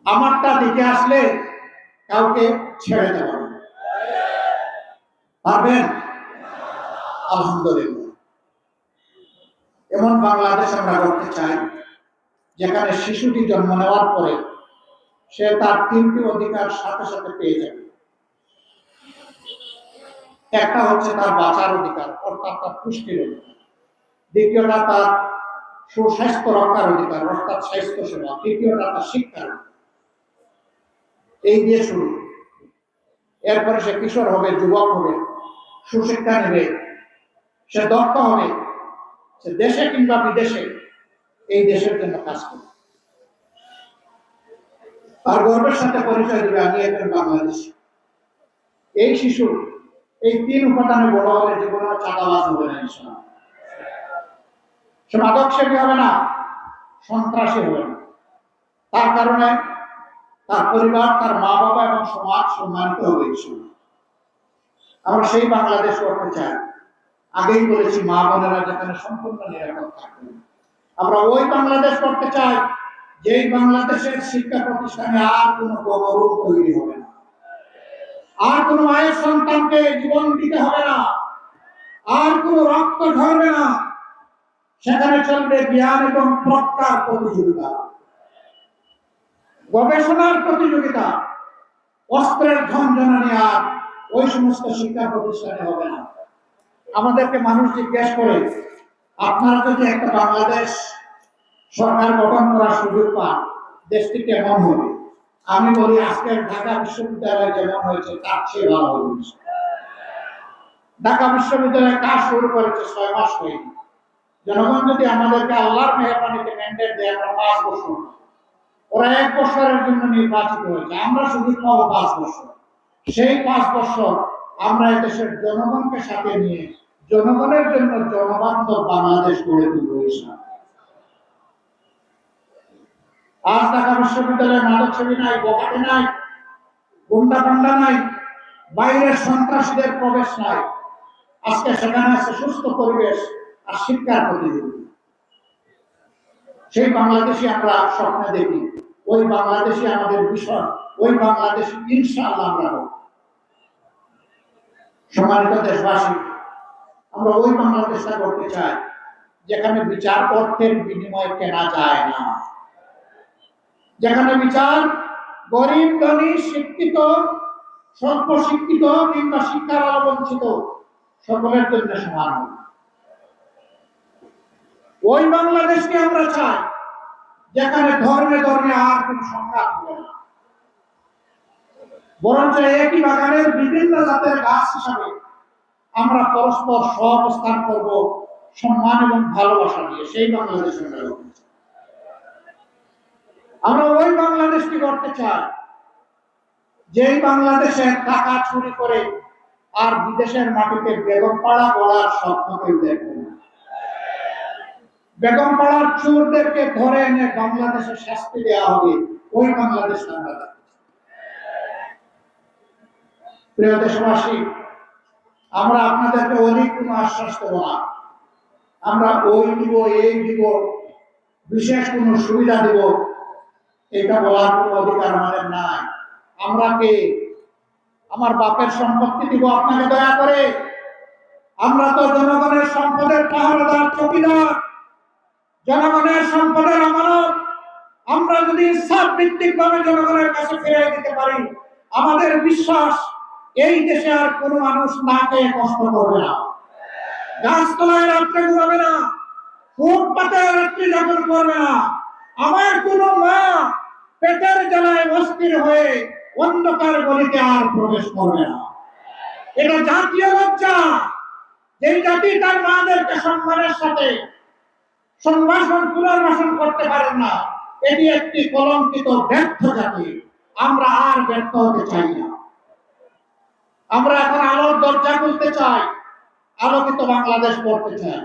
আমারটা দিকে আসলে কাউকে ছেড়ে দেব না। পারবেন? আলহামদুলিল্লাহ। এমন বাংলাদেশ আমরা করতে চাই যেখানে শিশুটি জন্ম নেওয়ার পরে সে তার 3টি অধিকার সাথে সাথে পেয়ে যাবে। একটা হচ্ছে তার বাঁচার অধিকার, অর্থাৎ তার পুষ্টির অধিকার। দ্বিতীয়টা তার সুস্বাস্থ্য রক্ষার অধিকার, অর্থাৎ স্বাস্থ্য সেবা। তৃতীয়টা তার শিক্ষার। এই দিয়ে শুরু। এরপরে সে কিশোর হবে, যুবক হবে, সুশিক্ষা নেবে, সে দক্ষ হবে, সে দেশে কিংবা বিদেশে এই দেশের জন্য কাজ করবে। আর গর্বের সাথে পরিচয় দেবে আমি একজন বাংলাদেশী। এই শিশু এই 3 উপাদানে বড় হলে জীবনে চাঁদাবাজ হবে না, ইনশাআল্লাহ। সে মাদক সেবী হবে না, সন্ত্রাসী হবে না। তার কারণে তার পরিবার, তার মা বাবা এবং সমাজ সম্মানিত হবে। আমরা সেই বাংলাদেশ করতে চাই। আগেই বলেছি, মা বোনেরা যেখানে সম্পূর্ণ নিরাপদ থাকবে। আমরা ওই বাংলাদেশ করতে চাই যেই বাংলাদেশের শিক্ষা প্রতিষ্ঠানে আর কোনো গণরূপ তৈরি হবে না, আর কোনো মায়ের সন্তানকে জীবন দিতে হবে না, আর কোনো রক্ত ঝরবে না। সেখানে চলবে জ্ঞান এবং প্রজ্ঞার প্রতিযোগিতা, গবেষণার প্রতিযোগিতা। অস্ত্রের ঝনঝনানি আর ওই সমস্ত শিক্ষা প্রতিষ্ঠানে হবে না। আমাদেরকে মানুষ জিজ্ঞেস করে, আপনারা যদি একটা বাংলাদেশ সরকার গঠন করার সুযোগ পান, দেশটি কেমন হবে? আমি বলি, আজকের ঢাকা বিশ্ববিদ্যালয় যেমন হয়েছে তার চেয়ে ভালো হবে। ঢাকা বিশ্ববিদ্যালয় কাজ শুরু করেছে 6 মাস হয়নি। জনগণ যদি আমাদেরকে আল্লাহর মেহরবানিতে ম্যান্ডেট দেয়, আমরা 5 বছর, ওরা 1 বছরের জন্য নির্বাচিত হয়েছে, আমরা শুধু পাবো 5 বছর। সেই 5 বছর আমরা দেশের জনগণকে সাথে নিয়ে জনগণের জন্য জনবান্ধব বাংলাদেশ গড়ে তুলব। আজ ঢাকা বিশ্ববিদ্যালয়ে মাদক সেবী নাই, বখাটে নাই, গুন্ডা পান্ডা নাই, বাইরের সন্ত্রাসীদের প্রবেশ নাই। আজকে সেখানে আছে সুস্থ পরিবেশ আর শিক্ষার প্রতিযোগিতা। সেই বাংলাদেশে আমরা স্বপ্ন দেখি, ওই বাংলাদেশে আমাদের বিষয়, ওই বাংলাদেশে ইনশাআল্লাহ আমরা হব। সম্মানিত দেশবাসী, আমরা ওই বাংলাদেশটা করতে চাই যেখানে বিচার অর্থের বিনিময়ে কেনা যায় না, যেখানে বিচার গরিব, ধনী, শিক্ষিত, স্বল্প শিক্ষিত কিংবা শিক্ষার আলো বঞ্চিত সকলের জন্য সমান। ওই বাংলাদেশকে আমরা চাই যেখানে ধর্মে ধর্মে আর কোন সংঘাত হবে না, বরঞ্চ একই বাগানের বিভিন্ন জাতের গাছ হিসাবে আমরা পরস্পর সহাবস্থান করব, সম্মান এবং ভালোবাসা দিয়ে। সেই বাংলাদেশ আমরা ওই বাংলাদেশকে করতে চাই যেই বাংলাদেশের টাকা চুরি করে আর বিদেশের মাটিতে বেগমপাড়া গড়ার স্বপ্ন কেউ দেখবে না। বেগমপাড়ার চোরদেরকে ধরে এনে বাংলাদেশে শাস্তি দেওয়া হবে, ওই বাংলাদেশ আমরা। প্রিয় দেশবাসী, আমরা আপনাদেরকে অনেক কোনো আশ্বাস দেব না, আমরা ওই দিব, এই দিব, বিশেষ কোনো সুবিধা দিব, এটা বলার কোনো অধিকার আমাদের নাই। আমরা কে? আমার বাপের সম্পত্তি দিব আপনাকে দয়া করে? আমরা তো জনগণের সম্পদের পাহারাদার, চৌকিদার, জনগণের সম্পদের আমানত। আমরা যদি ইনসাফ ভিত্তিক ভাবে জনগণের কাছে ফিরিয়ে দিতে পারি, আমাদের বিশ্বাস এই দেশে আর কোনো মানুষ না খেয়ে কষ্ট করবে না, গাছতলায় রাত্রে ঘুমাবে না, ফুটপাতে রাত্রি যাপন করবে না, আমার কোনো মা পেটের জ্বালায় অস্থির হয়ে অন্ধকার গলিতে আর প্রবেশ করবে না। এটা জাতীয় লজ্জা। যেই জাতি তার মাদেরকে সম্মানের সাথে সম্ভাষণ পুনর্বাসন করতে পারেন না, এটি একটি কলঙ্কিত ব্যর্থ জাতি। আমরা আর ব্যর্থ হতে চাই না। আমরা এখন আলোর দরজা খুলতে চাই, আলোকিত বাংলাদেশ করতে চাই।